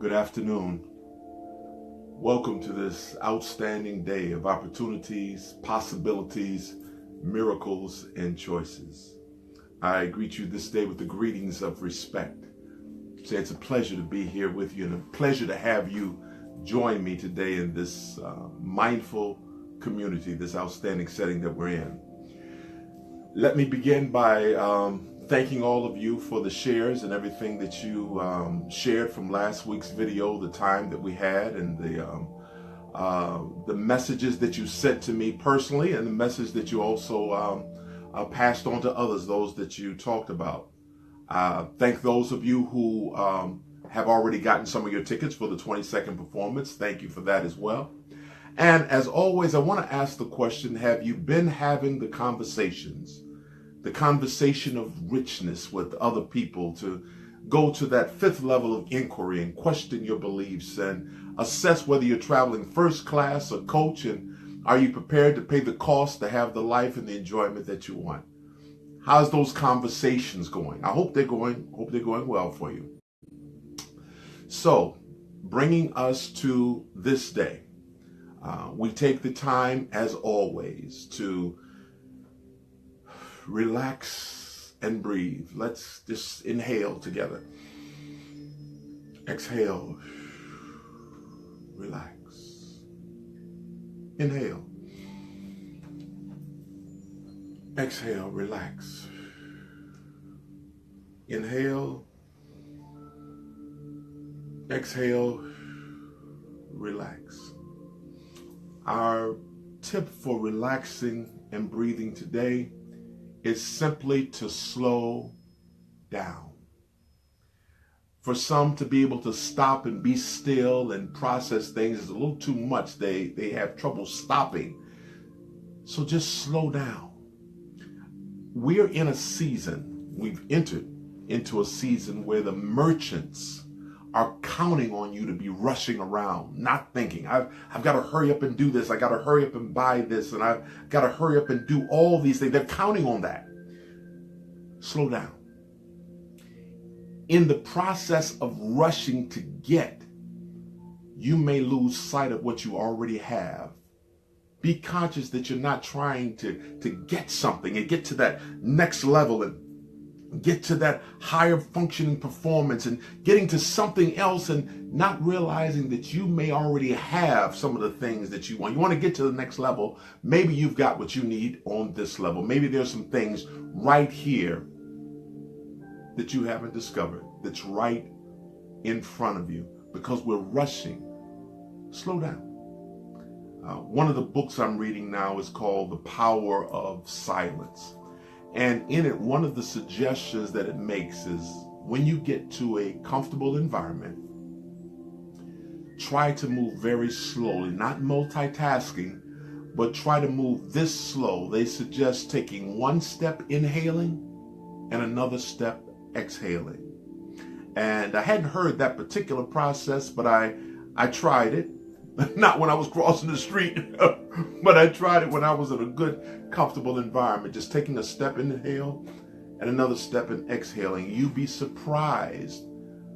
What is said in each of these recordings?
Good afternoon. Welcome to this outstanding day of opportunities, possibilities, miracles, and choices. I greet you this day with the greetings of respect. Say it's a pleasure to be here with you and a pleasure to have you join me today in this mindful community, this outstanding setting that we're in. Let me begin by thanking all of you for the shares and everything that you shared from last week's video, the time that we had, and the messages that you sent to me personally, and the message that you also passed on to others, those that you talked about. Thank those of you who have already gotten some of your tickets for the 22nd performance. Thank you for that as well. And as always, I want to ask the question, have you been having the conversation of richness with other people, to go to that fifth level of inquiry and question your beliefs and assess whether you're traveling first class or coach, and are you prepared to pay the cost to have the life and the enjoyment that you want? How's those conversations going? I hope they're going well for you. So, bringing us to this day, we take the time, as always, to relax and breathe. Let's just inhale together. Exhale. Relax. Inhale. Exhale. Relax. Inhale. Exhale. Relax. Our tip for relaxing and breathing today is simply to slow down. For some to be able to stop and be still and process things is a little too much. They have trouble stopping. So just slow down. We're in a season, we've entered into a season where the merchants are counting on you to be rushing around, not thinking, I've got to hurry up and do this. I got to hurry up and buy this. And I've got to hurry up and do all these things. They're counting on that. Slow down. In the process of rushing to get, you may lose sight of what you already have. Be conscious that you're not trying to get something and get to that next level and get to that higher functioning performance and getting to something else and not realizing that you may already have some of the things that you want. You want to get to the next level. Maybe you've got what you need on this level. Maybe there's some things right here that you haven't discovered, that's right in front of you. Because we're rushing, slow down. One of the books I'm reading now is called The Power of Silence. And in it, one of the suggestions that it makes is when you get to a comfortable environment, try to move very slowly, not multitasking, but try to move this slow. They suggest taking one step inhaling and another step exhaling. And I hadn't heard that particular process, but I tried it. Not when I was crossing the street, but I tried it when I was in a good, comfortable environment. Just taking a step inhale and another step in exhaling. You'd be surprised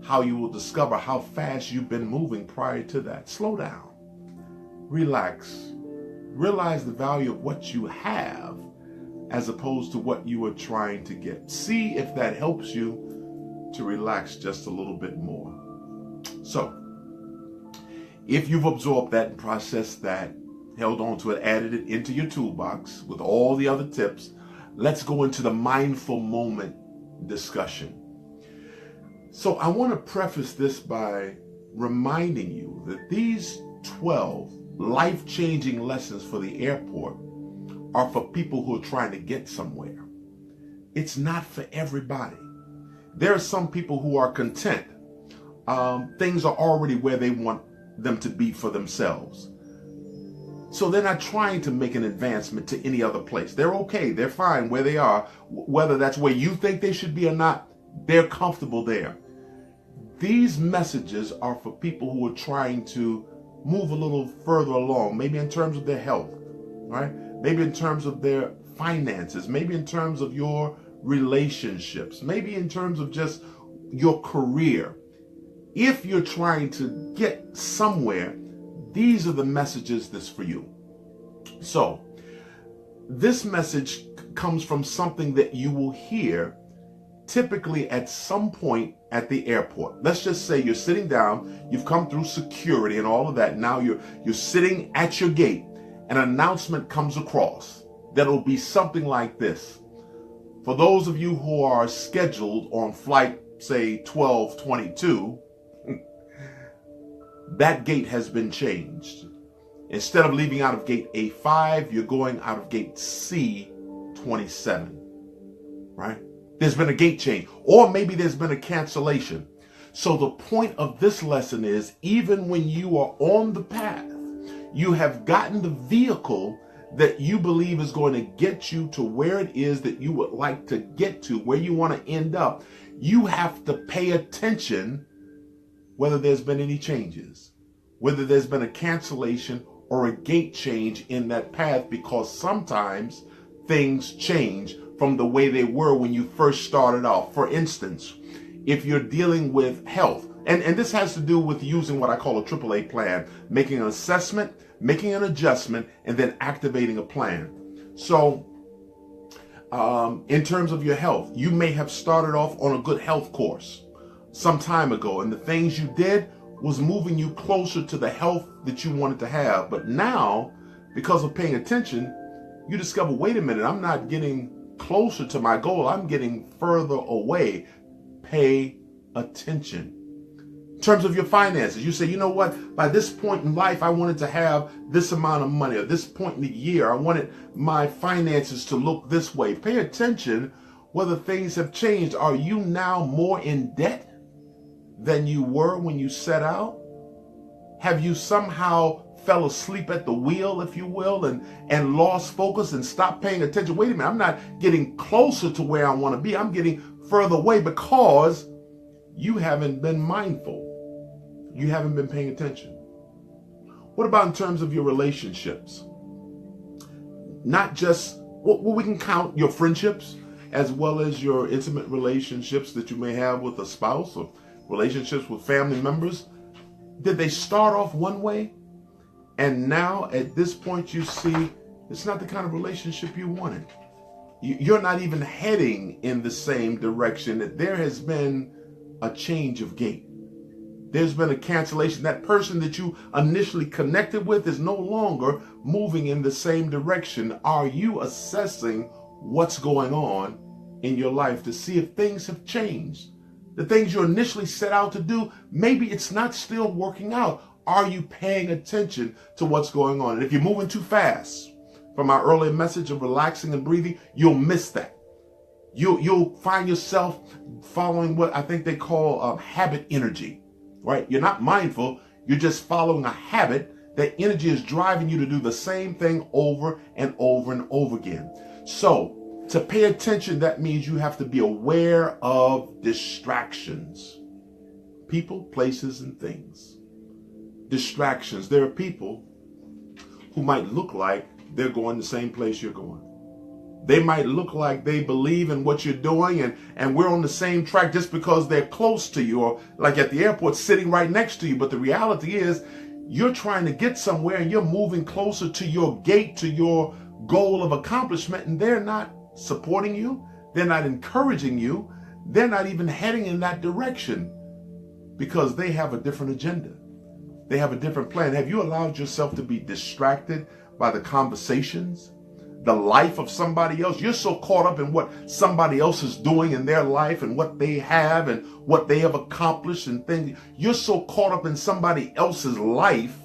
how you will discover how fast you've been moving prior to that. Slow down. Relax. Realize the value of what you have as opposed to what you are trying to get. See if that helps you to relax just a little bit more. So, if you've absorbed that and processed that, held on to it, added it into your toolbox with all the other tips, let's go into the mindful moment discussion. So I want to preface this by reminding you that these 12 life-changing lessons for the airport are for people who are trying to get somewhere. It's not for everybody. There are some people who are content. Things are already where they want them to be for themselves. So they're not trying to make an advancement to any other place. They're okay. They're fine where they are. Whether that's where you think they should be or not, they're comfortable there. These messages are for people who are trying to move a little further along, maybe in terms of their health, right? Maybe in terms of their finances, maybe in terms of your relationships, maybe in terms of just your career. If you're trying to get somewhere, these are the messages that's for you. So, this message comes from something that you will hear typically at some point at the airport. Let's just say you're sitting down, you've come through security and all of that. Now you're sitting at your gate. An announcement comes across that'll be something like this. For those of you who are scheduled on flight, say 1222, that gate has been changed. Instead of leaving out of gate A5, you're going out of gate C27, right? There's been a gate change, or maybe there's been a cancellation. So the point of this lesson is, even when you are on the path, you have gotten the vehicle that you believe is going to get you to where it is that you would like to get to, where you want to end up. You have to pay attention whether there's been any changes, whether there's been a cancellation or a gate change in that path, because sometimes things change from the way they were when you first started off. For instance, if you're dealing with health, and this has to do with using what I call a AAA plan, making an assessment, making an adjustment, and then activating a plan. So in terms of your health, you may have started off on a good health course some time ago, and the things you did was moving you closer to the health that you wanted to have. But now, because of paying attention, you discover, wait a minute, I'm not getting closer to my goal. I'm getting further away. Pay attention. In terms of your finances, you say, you know what, by this point in life, I wanted to have this amount of money, or this point in the year, I wanted my finances to look this way. Pay attention whether things have changed. Are you now more in debt than you were when you set out? Have you somehow fell asleep at the wheel, if you will, and lost focus and stopped paying attention? Wait a minute, I'm not getting closer to where I want to be. I'm getting further away because you haven't been mindful. You haven't been paying attention. What about in terms of your relationships? Not just, well, we can count your friendships as well as your intimate relationships that you may have with a spouse, or relationships with family members. Did they start off one way, and now at this point you see it's not the kind of relationship you wanted? You're not even heading in the same direction. That there has been a change of gate. There's been a cancellation. That person that you initially connected with is no longer moving in the same direction. Are you assessing what's going on in your life to see if things have changed? The things you initially set out to do, maybe it's not still working out. Are you paying attention to what's going on? And if you're moving too fast, from our earlier message of relaxing and breathing, you'll miss that. You'll find yourself following what I think they call habit energy, right? You're not mindful. You're just following a habit. That energy is driving you to do the same thing over and over and over again. So to pay attention, that means you have to be aware of distractions. People, places, and things. Distractions. There are people who might look like they're going the same place you're going. They might look like they believe in what you're doing, and we're on the same track just because they're close to you, or like at the airport sitting right next to you. But the reality is you're trying to get somewhere and you're moving closer to your gate, to your goal of accomplishment, and they're not supporting you. They're not encouraging you. They're not even heading in that direction because they have a different agenda. They have a different plan. Have you allowed yourself to be distracted by the conversations, the life of somebody else? You're so caught up in what somebody else is doing in their life and what they have and what they have accomplished and things. You're so caught up in somebody else's life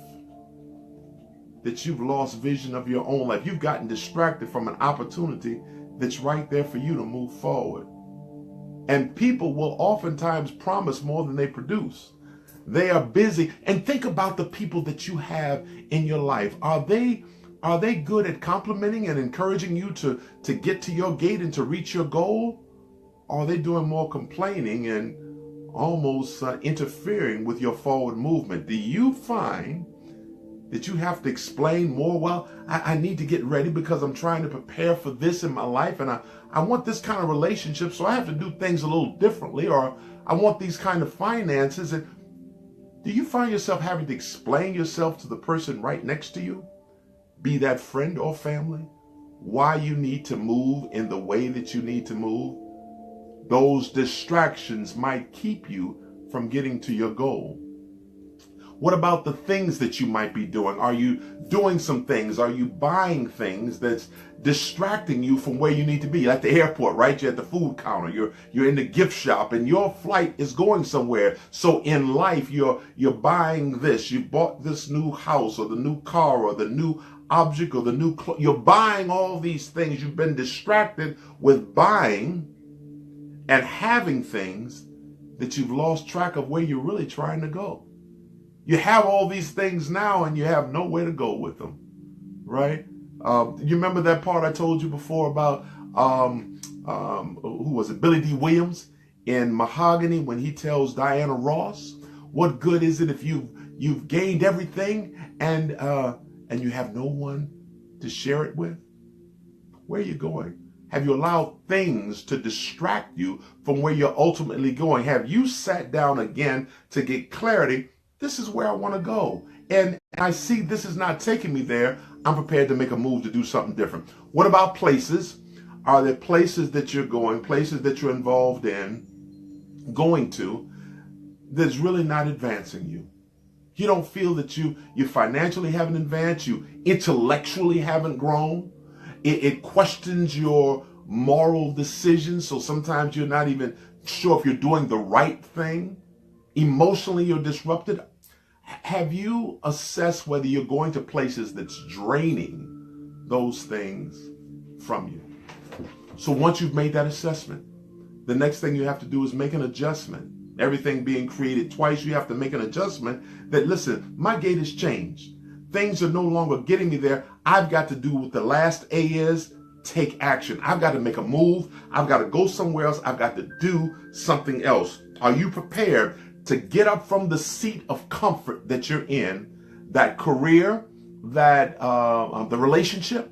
that you've lost vision of your own life. You've gotten distracted from an opportunity that's right there for you to move forward. And people will oftentimes promise more than they produce. They are busy. And think about the people that you have in your life. Are they good at complimenting and encouraging you to get to your gate and to reach your goal? Or are they doing more complaining and almost interfering with your forward movement? Do you find that you have to explain more? Well, I need to get ready because I'm trying to prepare for this in my life, and I want this kind of relationship, so I have to do things a little differently, or I want these kind of finances. And Do you find yourself having to explain yourself to the person right next to you, be that friend or family, why you need to move in the way that you need to move? Those distractions might keep you from getting to your goal. What about the things that you might be doing? Are you doing some things? Are you buying things that's distracting you from where you need to be? At the airport, right? You're at the food counter. You're in the gift shop, and your flight is going somewhere. So in life, you're buying this. You bought this new house or the new car or the new object or the new clothes. You're buying all these things. You've been distracted with buying and having things that you've lost track of where you're really trying to go. You have all these things now and you have nowhere to go with them, right? You remember that part I told you before about, who was it, Billy D. Williams in Mahogany, when he tells Diana Ross, what good is it if you've gained everything and you have no one to share it with? Where are you going? Have you allowed things to distract you from where you're ultimately going? Have you sat down again to get clarity? This is where I want to go. And I see this is not taking me there. I'm prepared to make a move to do something different. What about places? Are there places that you're going, places that you're involved in, going to, that's really not advancing you? You don't feel that you financially haven't advanced, you intellectually haven't grown. It questions your moral decisions, so sometimes you're not even sure if you're doing the right thing. Emotionally, you're disrupted. Have you assessed whether you're going to places that's draining those things from you? So once you've made that assessment, the next thing you have to do is make an adjustment. Everything being created twice, you have to make an adjustment that, listen, my gate has changed. Things are no longer getting me there. I've got to do what the last A is, take action. I've got to make a move. I've got to go somewhere else. I've got to do something else. Are you prepared to get up from the seat of comfort that you're in, that career, that the relationship,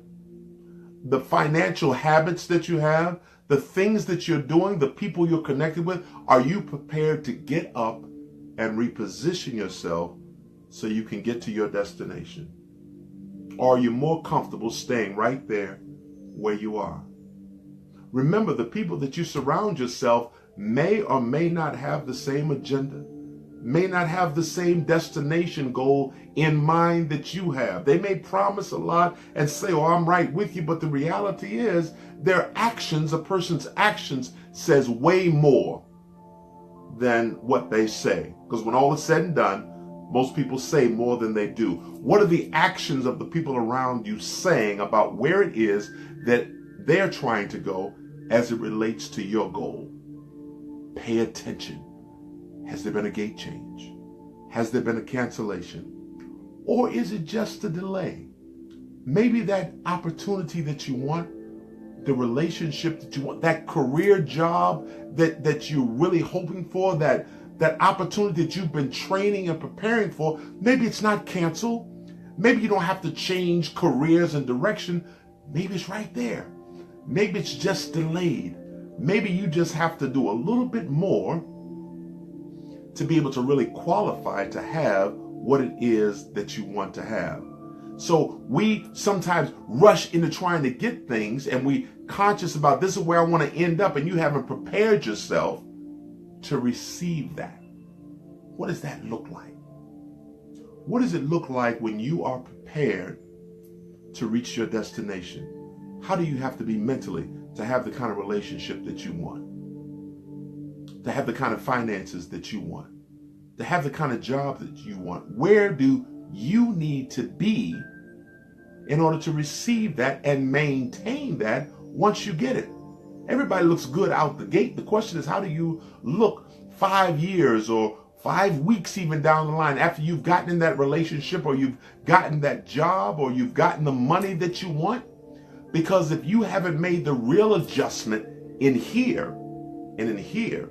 the financial habits that you have, the things that you're doing, the people you're connected with? Are you prepared to get up and reposition yourself so you can get to your destination? Or are you more comfortable staying right there where you are? Remember, the people that you surround yourself may or may not have the same agenda, may not have the same destination goal in mind that you have. They may promise a lot and say, oh, I'm right with you, but the reality is their actions, a person's actions, says way more than what they say. Because when all is said and done, most people say more than they do. What are the actions of the people around you saying about where it is that they're trying to go as it relates to your goal? Pay attention. Has there been a gate change? Has there been a cancellation? Or is it just a delay? Maybe that opportunity that you want, the relationship that you want, that career job that you're really hoping for, that opportunity that you've been training and preparing for, maybe it's not canceled. Maybe you don't have to change careers and direction. Maybe it's right there. Maybe it's just delayed. Maybe you just have to do a little bit more to be able to really qualify to have what it is that you want to have. So we sometimes rush into trying to get things, and we conscious about this is where I want to end up, and you haven't prepared yourself to receive that. What does that look like? What does it look like when you are prepared to reach your destination? How do you have to be mentally to have the kind of relationship that you want? To have the kind of finances that you want? To have the kind of job that you want? Where do you need to be in order to receive that and maintain that once you get it? Everybody looks good out the gate. The question is, how do you look 5 years or 5 weeks even down the line after you've gotten in that relationship, or you've gotten that job, or you've gotten the money that you want? Because if you haven't made the real adjustment in here and in here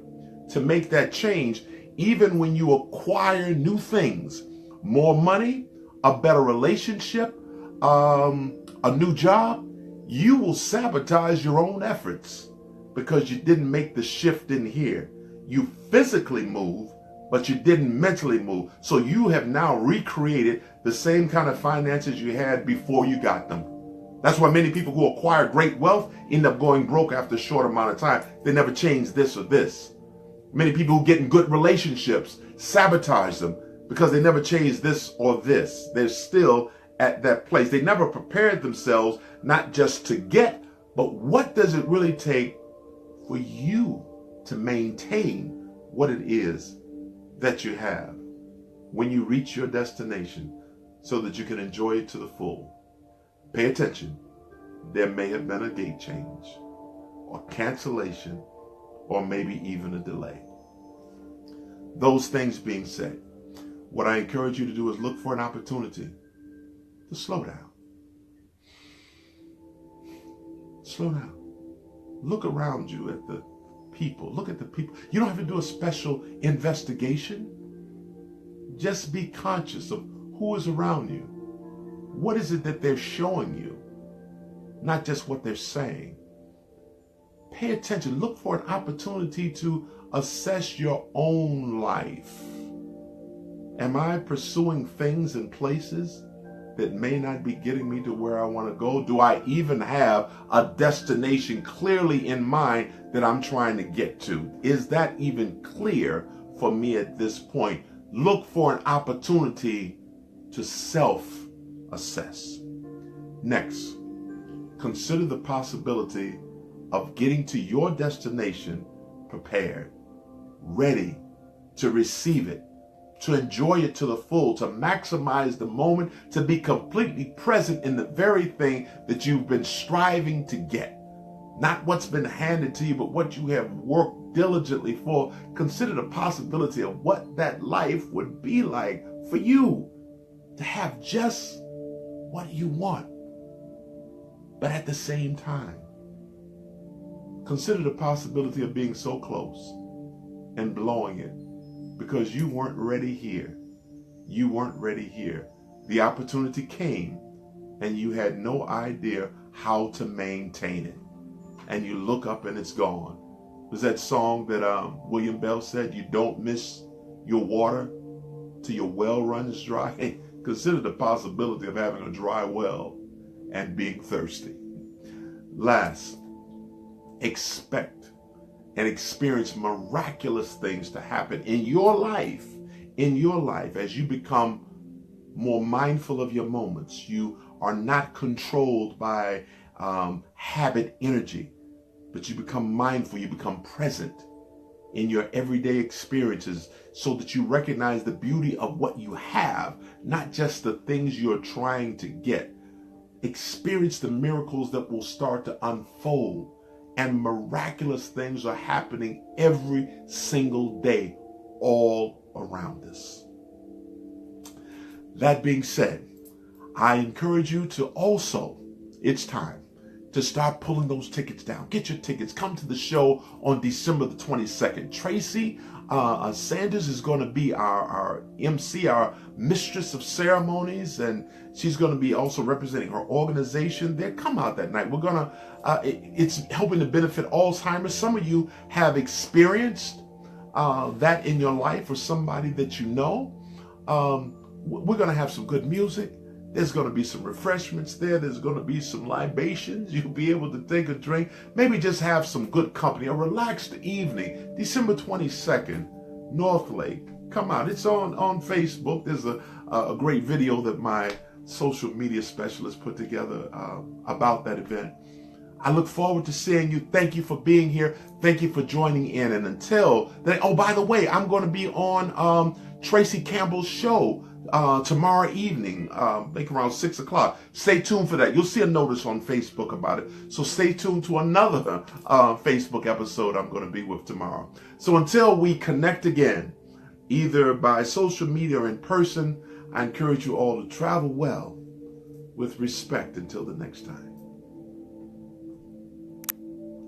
to make that change, even when you acquire new things, more money, a better relationship, a new job, you will sabotage your own efforts because you didn't make the shift in here. You physically move, but you didn't mentally move. So you have now recreated the same kind of finances you had before you got them. That's why many people who acquire great wealth end up going broke after a short amount of time. They never change this or this. Many people who get in good relationships sabotage them because they never change this or this. They're still at that place. They never prepared themselves not just to get, but what does it really take for you to maintain what it is that you have when you reach your destination so that you can enjoy it to the full. Pay attention. There may have been a gate change or cancellation or maybe even a delay. Those things being said, what I encourage you to do is look for an opportunity to slow down. Slow down. Look around you at the people. Look at the people. You don't have to do a special investigation. Just be conscious of who is around you. What is it that they're showing you? Not just what they're saying. Pay attention. Look for an opportunity to assess your own life. Am I pursuing things and places that may not be getting me to where I want to go? Do I even have a destination clearly in mind that I'm trying to get to? Is that even clear for me at this point? Look for an opportunity to self-assess. Next, consider the possibility of getting to your destination prepared, ready to receive it, to enjoy it to the full, to maximize the moment, to be completely present in the very thing that you've been striving to get. Not what's been handed to you, but what you have worked diligently for. Consider the possibility of what that life would be like for you to have just what you want, but at the same time. Consider the possibility of being so close and blowing it because you weren't ready here. You weren't ready here. The opportunity came and you had no idea how to maintain it. And you look up and it's gone. Was that song that William Bell said, you don't miss your water till your well runs dry? Hey, consider the possibility of having a dry well and being thirsty. Last, expect and experience miraculous things to happen in your life as you become more mindful of your moments. You are not controlled by habit energy, but you become mindful, you become present in your everyday experiences so that you recognize the beauty of what you have, not just the things you're trying to get. Experience the miracles that will start to unfold, and miraculous things are happening every single day all around us. That being said, I encourage you to also, it's time to start pulling those tickets down. Get your tickets. Come to the show on December the 22nd. Tracy Sanders is going to be our MC, our mistress of ceremonies, and she's going to be also representing her organization there. Come out that night. We're going to, it's helping to benefit Alzheimer's. Some of you have experienced that in your life or somebody that you know. We're going to have some good music. There's going to be some refreshments there. There's going to be some libations. You'll be able to take a drink. Maybe just have some good company. A relaxed evening. December 22nd, North Lake. Come out. It's on Facebook. There's a great video that my social media specialist put together about that event. I look forward to seeing you. Thank you for being here. Thank you for joining in. And until then, oh, by the way, I'm going to be on Tracy Campbell's show tomorrow evening, like around 6 o'clock. Stay tuned for that. You'll see a notice on Facebook about it. So stay tuned to another Facebook episode I'm going to be with tomorrow. So until we connect again, either by social media or in person, I encourage you all to travel well with respect until the next time.